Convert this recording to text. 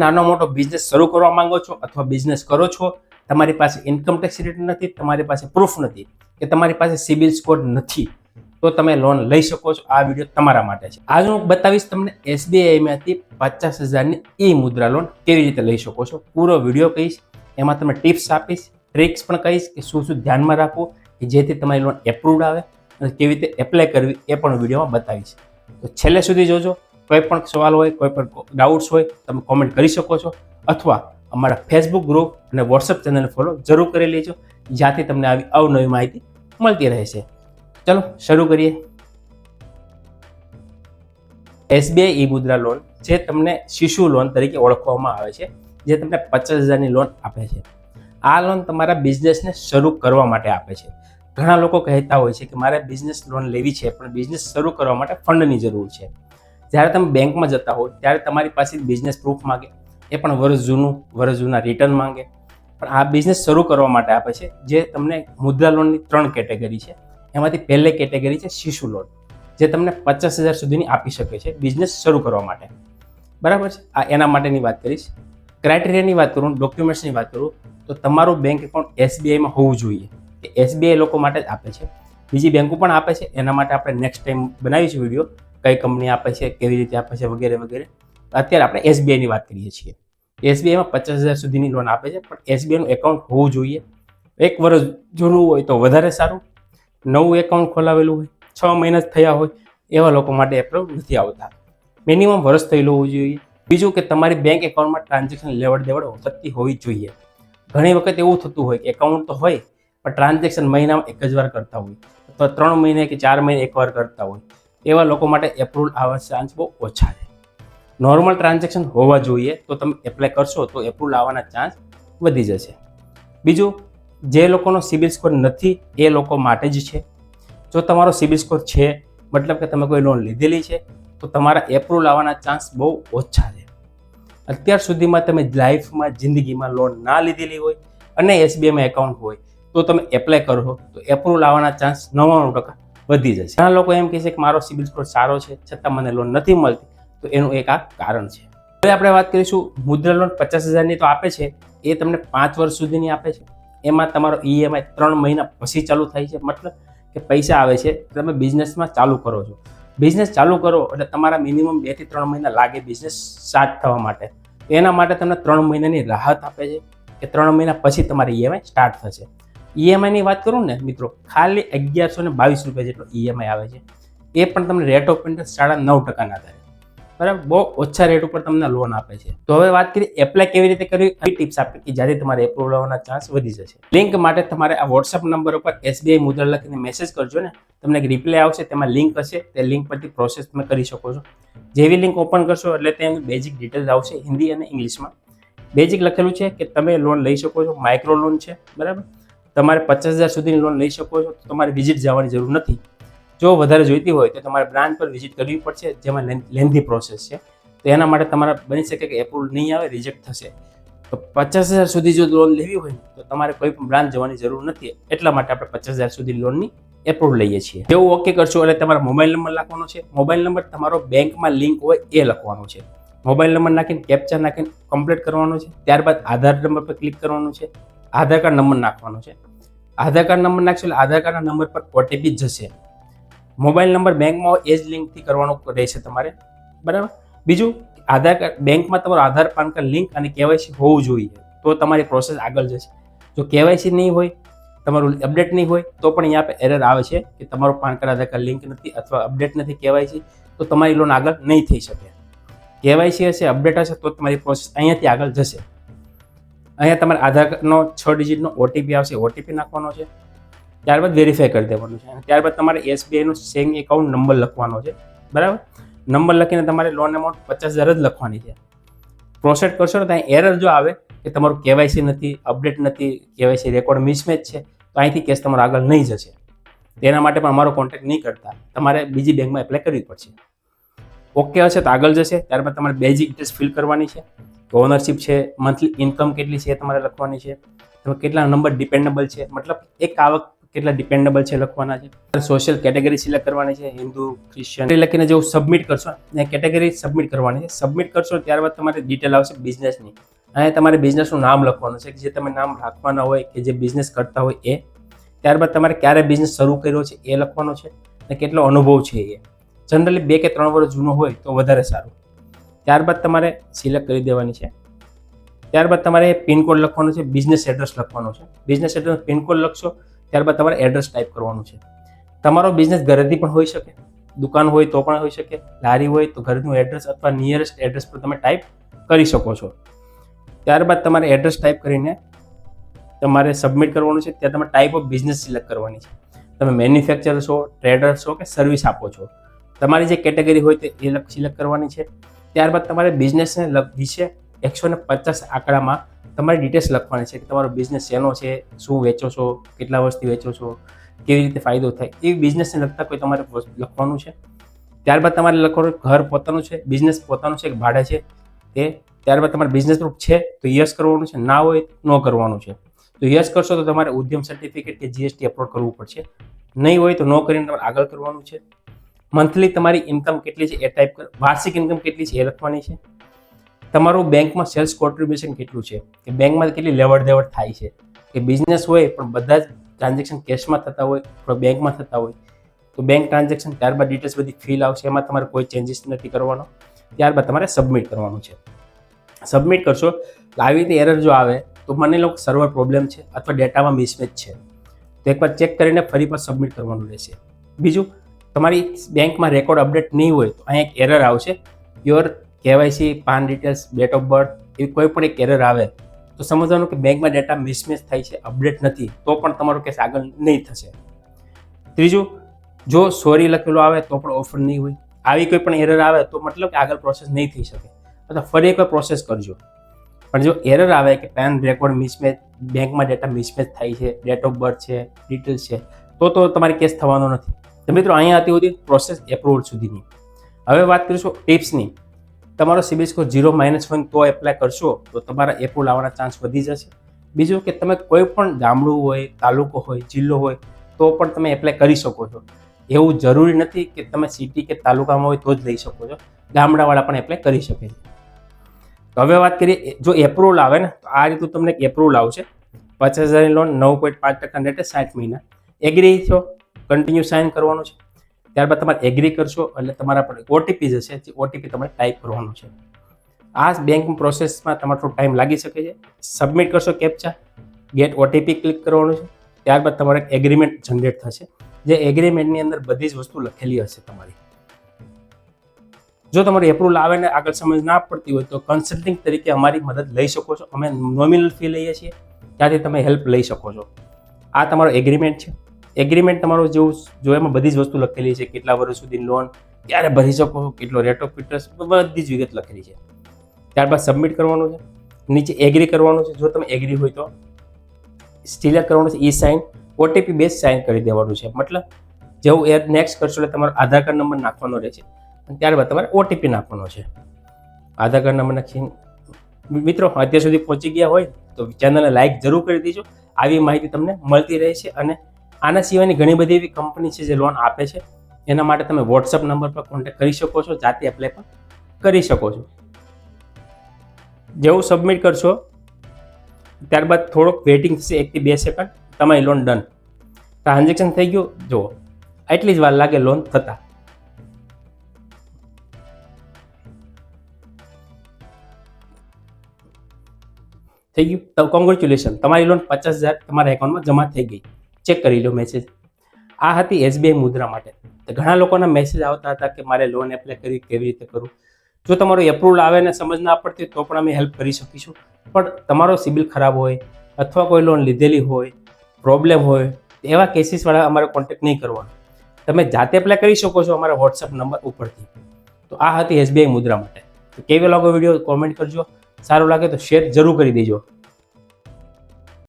નાનો મોટો બિઝનેસ શરૂ કરવા માંગો છો અથવા બિઝનેસ કરો છો, તમારી પાસે ઇન્કમ ટેક્સ રિટર્ન નથી, તમારી પાસે પ્રૂફ નથી કે તમારી પાસે સિબિલ સ્કોર નથી, તો તમે લોન લઈ શકો છો. આ વિડીયો તમારા માટે છે. આજે હું બતાવીશ તમને SBIમાંથી 50,000ની ઈ મુદ્રા લોન કેવી રીતે લઈ શકો છો. પૂરો વિડીયો કહીશ, એમાં તમને ટિપ્સ આપીશ, ટ્રિક્સ પણ કહીશ કે શું શું ધ્યાનમાં રાખવું કે જેથી તમારી લોન એપ્રુવડ આવે અને કેવી રીતે એપ્લાય કરવી એ પણ વિડીયોમાં બતાવીશ. તો છેલ્લે સુધી જોજો. કોઈ પણ સવાલ હોય, કોઈ પણ ડાઉટ્સ હોય, તમે કોમેન્ટ કરી શકો છો અથવા અમારા ફેસબુક ગ્રુપ અને વોટ્સઅપ ચેનલને ફોલો જરૂર કરી લેજો, જ્યાંથી તમને આવી અવનવી માહિતી મળતી રહેશે. ચલો શરૂ કરીએ. SBI ઈ મુદ્રા લોન જે તમને શિશુ લોન તરીકે ઓળખવામાં આવે છે, જે તમને 50,000ની લોન આપે છે. આ લોન તમારા બિઝનેસને શરૂ કરવા માટે આપે છે. ઘણા લોકો કહેતા હોય છે કે મારે બિઝનેસ લોન લેવી છે, પણ બિઝનેસ શરૂ કરવા માટે ફંડની જરૂર છે. જ્યારે તમે બેંકમાં જતા હો ત્યારે તમારી પાસે બિઝનેસ પ્રૂફ માંગે, એ પણ વર્ષ જૂના રિટર્ન માંગે. પણ આ બિઝનેસ શરૂ કરવા માટે આપે છે, જે તમને મુદ્રા લોનની 3 કેટેગરી છે. એમાંથી પહેલી કેટેગરી છે શિશુ લોન, જે તમને 50,000 સુધીની આપી શકે છે બિઝનેસ શરૂ કરવા માટે. બરાબર છે. આ એના માટેની વાત કરીશ. ક્રાઇટેરિયાની વાત કરું, ડોક્યુમેન્ટ્સની વાત કરું, તો તમારું બેંક એકાઉન્ટ SBIમાં હોવું જોઈએ. એ SBI લોકો માટે જ આપે છે, બીજી બેંકો પણ આપે છે. એના માટે આપણે નેક્સ્ટ ટાઈમ બનાવીશું વિડીયો, કઈ કંપની આપે છે, કેવી રીતે આપે છે, વગેરે વગેરે. અત્યારે આપણે SBIની વાત કરીએ છીએ. SBIમાં 50,000 સુધીની લોન આપે છે, પણ SBIનું એકાઉન્ટ હોવું જોઈએ. 1 વર્ષ જૂનું હોય તો વધારે સારું. નવું એકાઉન્ટ ખોલાવેલું હોય, 6 મહિના જ થયા હોય, એવા લોકો માટે એપ્રુવ નથી આવતા. મિનિમમ વર્ષ થયેલું હોવું જોઈએ. બીજું કે તમારી બેંક એકાઉન્ટમાં ટ્રાન્ઝેક્શન લેવડ દેવડ થતી હોવી જોઈએ. ઘણી વખત એવું થતું હોય કે એકાઉન્ટ તો હોય, પણ ટ્રાન્ઝેક્શન મહિનામાં 1 જ વાર કરતા હોય અથવા 3 મહિને કે 4 મહિને એકવાર કરતા હોય. એવા લોકો માટે એપ્રુવલ આવવાના ચાન્સ બહુ ઓછા છે. નોર્મલ ટ્રાન્ઝેક્શન હોવા જોઈએ, તો તમે એપ્લાય કરશો તો એપ્રુવલ આવવાના ચાન્સ વધી જશે. બીજું, જે લોકોનો સિબિલ સ્કોર નથી એ લોકો માટે જ છે. જો તમારો સિબિલ સ્કોર છે, મતલબ કે તમે કોઈ લોન લીધેલી છે, તો તમારા એપ્રુવલ આવવાના ચાન્સ બહુ ઓછા છે. અત્યાર સુધીમાં તમે લાઈફમાં જિંદગીમાં લોન ના લીધેલી હોય અને SBIમાં એકાઉન્ટ હોય, તો તમે એપ્લાય કરો તો એપ્રુવલ આવવાના ચાન્સ 99% વધી જશે. ઘણા લોકો એમ કહે છે કે મારો સિબિલ સ્કોર સારો છે છતાં મને લોન નથી મળતી, તો એનું એક આ કારણ છે. હવે આપણે વાત કરીશું મુદ્રા લોન 50,000ની તો આપે છે, એ તમને 5 વર્ષ સુધીની આપે છે. એમાં તમારો EMI 3 મહિના પછી ચાલુ થાય છે. મતલબ કે પૈસા આવે છે, તમે બિઝનેસમાં ચાલુ કરો છો. બિઝનેસ ચાલુ કરો એટલે તમારા મિનિમમ 2 થી 3 મહિના લાગે બિઝનેસ સ્ટાર્ટ થવા માટે. એના માટે તમને 3 મહિનાની રાહત આપે છે કે 3 મહિના પછી તમારી EMI સ્ટાર્ટ થશે. EMIની વાત કરું ને મિત્રો, ખાલી 1122 રૂપિયા જેટલો EMI આવે છે. એ પણ તમને રેટ ઓફ ઇન્ટરેસ્ટ 9.5% આધારે, બરાબર, બહુ ઓછા રેટ ઉપર તમને લોન આપે છે. તો હવે વાત કરીએ એપ્લાય કેવી રીતે કરવી. આવી ટિપ્સ આપી કે જ્યાંથી તમારે એપ્રુવલ આવવાના ચાન્સ વધી જશે. લિંક માટે તમારે આ વોટ્સઅપ નંબર ઉપર SBI મુદ્રા લખીને મેસેજ કરજો ને, તમને એક રિપ્લાય આવશે, તેમાં લિંક હશે, તે લિંક પરથી પ્રોસેસ તમે કરી શકો છો. જેવી લિંક ઓપન કરશો એટલે તેની બેઝિક ડિટેલ્સ આવશે હિન્દી અને ઇંગ્લિશમાં. બેઝિક લખેલું છે કે તમે લોન લઈ શકો છો, માઇક્રો લોન છે, બરાબર. તમારે 50,000 સુધીની લોન લઈ શકો છો, તો તમારે વિઝિટ જવાની જરૂર નથી. જો વધારે જોઈતી હોય તો તમારે બ્રાન્ચ પર વિઝિટ કરવી પડશે, જેમાં લેન્ધી પ્રોસેસ છે. તો એના માટે તમારે બની શકે કે એપ્રુવલ નહીં આવે, રિજેક્ટ થશે. તો 50,000 સુધી જો લોન લેવી હોય તો તમારે કોઈ પણ બ્રાન્ચ જવાની જરૂર નથી. એટલા માટે આપણે 50,000 સુધી લોનની એપ્રુવલ લઈએ છીએ. જેવું ઓકે કરશો એટલે તમારો મોબાઈલ નંબર લખવાનો છે. મોબાઈલ નંબર તમારો બેંકમાં લિંક હોય એ લખવાનો છે. મોબાઈલ નંબર નાખીને કેપ્ચા નાખીને કમ્પ્લીટ કરવાનો છે. ત્યારબાદ આધાર નંબર પર ક્લિક કરવાનું છે. આધાર કાર્ડ નંબર નાખવાનો છે. આધાર કાર્ડ નંબર નાખશો એટલે આધાર કાર્ડના નંબર પર OTP જશે. મોબાઈલ નંબર બેંકમાં હોય એ જ લિંકથી કરવાનો રહેશે તમારે, બરાબર. બીજું, આધાર કાર્ડ બેંકમાં તમારો આધાર પાન કાર્ડ લિંક અને KYC હોવું જોઈએ, તો તમારી પ્રોસેસ આગળ જશે. જો KYC નહીં હોય, તમારું અપડેટ નહીં હોય, તો પણ અહીંયા પર એરર આવે છે કે તમારો પાન કાર્ડ આધાર કાર્ડ લિંક નથી અથવા અપડેટ નથી KYC, તો તમારી લોન આગળ નહીં થઈ શકે. KYC હશે, અપડેટ હશે, તો તમારી પ્રોસેસ અહીંયાથી આગળ જશે. અહીંયા તમારા આધાર કાર્ડનો 6 ડિજિટનો OTP આવશે, OTP નાખવાનો છે. ત્યારબાદ વેરીફાઈ કરી દેવાનું છે. ત્યારબાદ તમારે SBIનો સેવિંગ એકાઉન્ટ નંબર લખવાનો છે, બરાબર. નંબર લખીને તમારે લોન અમાઉન્ટ 50,000 જ લખવાની છે. પ્રોસેસ કરશો ને ત્યાં એરર જો આવે કે તમારું KYC નથી, અપડેટ નથી, KYC રેકોર્ડ મિસમેચ છે, તો અહીંથી કેસ તમારો આગળ નહીં જશે. તેના માટે પણ અમારો કોન્ટેક્ટ નહીં કરતા, તમારે બીજી બેંકમાં એપ્લાય કરવી પડશે. ઓકે હશે તો આગળ જશે. ત્યારબાદ તમારે બેઝિક ડિટેલ્સ ફિલ કરવાની છે. ઓનરશિપ છે, મંથલી ઇન્કમ કેટલી છે એ તમારે લખવાની છે. તમે કેટલા નંબર ડિપેન્ડેબલ છે, મતલબ એક આવક કેટલા ડિપેન્ડેબલ છે લખવાના છે. સોશિયલ કેટેગરી સિલેક્ટ કરવાની છે, હિન્દુ, ક્રિશ્ચિયન લખીને જેવું સબમિટ કરશો ને કેટેગરી સબમિટ કરવાની છે. સબમિટ કરશો ત્યારબાદ તમારી ડિટેલ આવશે બિઝનેસની. અહીંયા તમારે બિઝનેસનું નામ લખવાનું છે કે જે તમે નામ રાખવાના હોય કે જે બિઝનેસ કરતા હોય એ. ત્યારબાદ તમારે ક્યારે બિઝનેસ શરૂ કર્યો છે એ લખવાનો છે અને કેટલો અનુભવ છે એ. જનરલી 2 કે 3 વર્ષ જૂનો હોય તો વધારે સારું. ત્યારબાદ તમારે સિલેક્ટ કરી દેવાની છે. ત્યારબાદ તમારે પિનકોડ લખવાનો છે, બિઝનેસ એડ્રેસ લખવાનો છે. બિઝનેસ એડ્રેસ પિનકોડ લખશો ત્યારબાદ તમારે એડ્રેસ ટાઈપ કરવાનું છે. તમારો બિઝનેસ ઘરેથી પણ હોઈ શકે, દુકાન હોય તો પણ હોઈ શકે, લારી હોય તો ઘરનું એડ્રેસ અથવા નિયરેસ્ટ એડ્રેસ પર તમે ટાઈપ કરી શકો છો. ત્યારબાદ તમારે એડ્રેસ ટાઈપ કરીને તમારે સબમિટ કરવાનું છે. ત્યાં તમે ટાઈપ ઓફ બિઝનેસ સિલેક્ટ કરવાની છે. તમે મેન્યુફેક્ચર છો, ટ્રેડર છો કે સર્વિસ આપો છો, તમારી જે કેટેગરી હોય તે એ સિલેક્ટ કરવાની છે. ત્યારબાદ તમારે બિઝનેસને વિશે 150 આંકડામાં તમારી ડિટેલ્સ લખવાની છે કે તમારો બિઝનેસ શેનો છે, શું વેચો છો, કેટલા વર્ષથી વેચો છો, કેવી રીતે ફાયદો થાય, એ બિઝનેસને લગતા કોઈ તમારે લખવાનું છે. ત્યારબાદ તમારે લખવાનું ઘર પોતાનું છે, બિઝનેસ પોતાનું છે કે ભાડે છે તે. ત્યારબાદ તમારે બિઝનેસ પ્રૂફ છે તો યસ કરવાનું છે, ના હોય નો કરવાનું છે. તો યસ કરશો તો તમારે ઉદ્યમ સર્ટિફિકેટ કે જીએસટી અપલોડ કરવું પડશે, નહીં હોય તો નો કરીને તમારે આગળ કરવાનું છે. મંથલી તમારી ઇન્કમ કેટલી છે એ ટાઈપ વાર્ષિક ઇન્કમ કેટલી છે એ લખવાની છે. તમારું બેંકમાં સેલ્સ કોન્ટ્રીબ્યુશન કેટલું છે, કે બેંકમાં કેટલી લેવડ દેવડ થાય છે, કે બિઝનેસ હોય પણ બધા જ ટ્રાન્ઝેક્શન કેશમાં થતા હોય અથવા બેંકમાં થતા હોય તો બેંક ટ્રાન્ઝેક્શન. ત્યારબાદ ડિટેલ્સ બધી ફિલ આવશે, એમાં તમારે કોઈ ચેન્જીસ નથી કરવાનો. ત્યારબાદ તમારે સબમિટ કરવાનું છે. સબમિટ કરશો તો આવી રીતે એરર જો આવે તો માની લો સર્વર પ્રોબ્લેમ છે અથવા ડેટામાં મિસમેચ છે તો એકવાર ચેક કરીને ફરી પર સબમિટ કરવાનું રહેશે. બીજું, તમારી બેંકમાં રેકોર્ડ અપડેટ નહીં હોય તો અહીંયા એક એરર આવશે, your KYC, PAN details, date of birth, એવી કોઈ પણ એક એરર આવે તો સમજવાનું કે બેંકમાં ડેટા મિસમેચ થાય છે, અપડેટ નથી, તો પણ તમારો કેસ આગળ નહીં થશે. ત્રીજું, જો સોરી લખેલું આવે તો પણ ઓફર નહીં હોય. આવી કોઈ પણ એરર આવે તો મતલબ કે આગળ પ્રોસેસ નહીં થઈ શકે, અથવા ફરી એકવાર પ્રોસેસ કરજો. પણ જો એરર આવે કે પેન રેકોર્ડ મિસમેચ, બેંકમાં ડેટા મિસમેચ થાય છે, ડેટ ઓફ બર્થ છે, ડિટેલ્સ છે, તો તમારી કેસ થવાનો નથી. તો મિત્રો અહીંયા હતી હોતી પ્રોસેસ એપ્રુવલ સુધીની. હવે વાત કરીશું ટિપ્સની. તમારો સિબિલ સ્કોર 0-1 તો એપ્લાય કરશો તો તમારા એપ્રુવલ આવવાના ચાન્સ વધી જશે. બીજું કે તમે કોઈ પણ ગામડું હોય, તાલુકો હોય, જિલ્લો હોય તો પણ તમે એપ્લાય કરી શકો છો. એવું જરૂરી નથી કે તમે સિટી કે તાલુકામાં હોય તો જ લઈ શકો છો, ગામડાવાળા પણ એપ્લાય કરી શકે છે. તો હવે વાત કરીએ, જો એપ્રુવલ આવે ને તો આ રીતનું તમને એક એપ્રુવલ આવશે. 50,000ની લોન, 9.5% રેટે 60 મહિના. એગ્રી છો, કન્ટિન્યુ સાઇન કરવાનું છે. ત્યારબાદ તમારે એગ્રી કરશો એટલે તમારા પર ઓટીપી જશે, જે ઓટીપી તમારે ટાઈપ કરવાનું છે. આ બેંક પ્રોસેસમાં તમારો થોડો ટાઈમ લાગી શકે છે. સબમિટ કરશો કેપ્ચા, ગેટ ઓટીપી ક્લિક કરવાનું છે. ત્યારબાદ તમારે એક એગ્રીમેન્ટ જનરેટ થશે, જે એગ્રીમેન્ટની અંદર બધી જ વસ્તુ લખેલી હશે તમારી. જો તમારું એપ્રુવલ આવે ને આગળ સમજ ના પડતી હોય તો કન્સલ્ટિંગ તરીકે અમારી મદદ લઈ શકો છો. અમે નોમિનલ ફી લઈએ છીએ, ત્યાંથી તમે હેલ્પ લઈ શકો છો. આ તમારો એગ્રીમેન્ટ છે. એગ્રીમેન્ટ તમારો જેવું જો એમાં બધી જ વસ્તુ લખેલી છે, કેટલા વર્ષ સુધી લોન ક્યારે ભરી શકો, કેટલો રેટ ઓફ ઇન્ટરેસ્ટ, બધી જ વિગત લખેલી છે. ત્યારબાદ સબમિટ કરવાનું છે, નીચે એગ્રી કરવાનું છે. જો તમે એગ્રી હોય તો સિલેક્ટ કરવાનું છે e sign, OTP base sign કરી દેવાનું છે. મતલબ જેવું નેક્સ્ટ કરશો એટલે તમારો આધાર કાર્ડ નંબર નાખવાનો રહેશે અને ત્યારબાદ તમારે ઓટીપી નાખવાનો છે. આધાર કાર્ડ નંબર નાખીને મિત્રો અત્યાર સુધી પહોંચી ગયા હોય તો ચેનલને લાઇક જરૂર કરી દેજો. આવી માહિતી તમને મળતી રહે છે. અને આના સિવાયની ઘણી બધી એવી કંપની છે જે લોન આપે છે, એના માટે તમે વોટ્સઅપ નંબર પર કોન્ટેક્ટ કરી શકો છો, જાતે એપ્લાય પણ કરી શકો છો. જેવું સબમિટ કરશો ત્યારબાદ થોડોક વેઇટિંગ થશે, 1 થી 2 સેકન્ડ, તમારી લોન ડન. ટ્રાન્ઝેક્શન થઈ ગયું. જુઓ એટલી જ વાર લાગે લોન થતા. થઈ ગયું. તો કોંગ્રેચ્યુલેશન, તમારી લોન 50,000 તમારા એકાઉન્ટમાં જમા થઈ ગઈ. ચેક કરી લો મેસેજ. આ હતી એસબીઆઈ મુદ્રા માટે. તો ઘણા લોકોના મેસેજ આવતા હતા કે મારે લોન એપ્લાય કરવી, કેવી રીતે કરું. જો તમારો એપ્રુવલ આવે ને સમજ ના પડતી તો પણ અમે હેલ્પ કરી શકીશું. પણ તમારો સિબિલ ખરાબ હોય અથવા કોઈ લોન લીધેલી હોય, પ્રોબ્લેમ હોય, એવા કેસીસવાળા અમારે કોન્ટેક્ટ નહીં કરવાનો. તમે જાતે એપ્લાય કરી શકો છો અમારા વોટ્સઅપ નંબર ઉપરથી. તો આ હતી એસબીઆઈ મુદ્રા માટે. તો કેવો લાગ્યો વિડીયો કોમેન્ટ કરજો. સારું લાગે તો શેર જરૂર કરી દેજો.